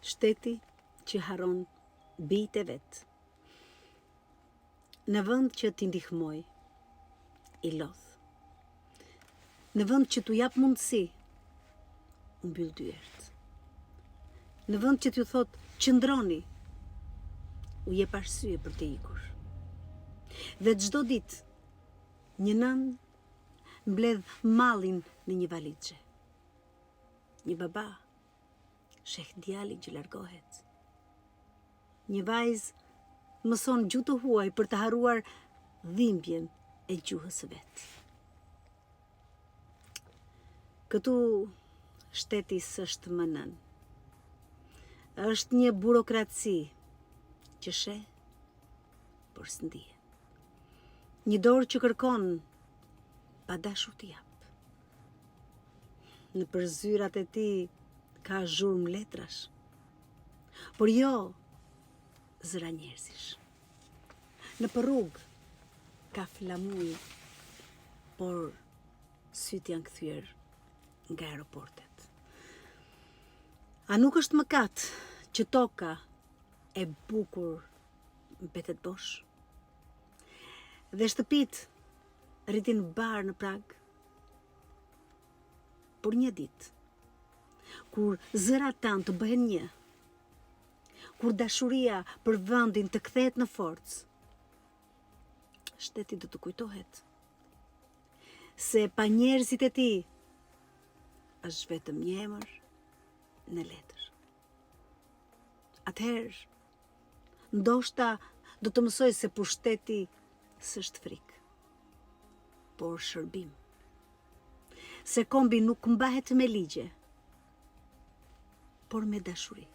Shteti që haron bijtë e vet. Në vend që t'i ndihmoj, i lodh. Në vend që t'u jap mundësi, u mbyll dyert. Në vend që t'ju thot qëndroni, u jep arsye për të ikur. Dhe çdo ditë, një nën mbledh mallin në një valixhe. Një baba sheh djalin që largohet. Një vajzë mëson gjuhë të huaj për të harruar dhimbjen e gjuhës së vet. Këtu shteti s'është më nën. Është një burokraci që sheh, por s'ndije. Një dorë që kërkon, pa dashur t'i jap. Në përzyrat e tij ka zhurmë letrash, por jo zëra njerëzish. Në rrugë ka flamuj, por syt janë kthyer nga aeroportet. A nuk është mëkat që toka e bukur mbetet bosh? Dhe shtëpit rritin bar në prag? Por një ditë, kur zërat tanë të bëhen një, kur dashuria për vendin të kthehet në forcë, shteti do të kujtohet se pa njerëzit e tij është vetëm një emër në letër. Atëherë, ndoshta do të mësoj se pushteti s'është frikë, por shërbim. Se kombi nuk mbahet me ligje, por me dashuri.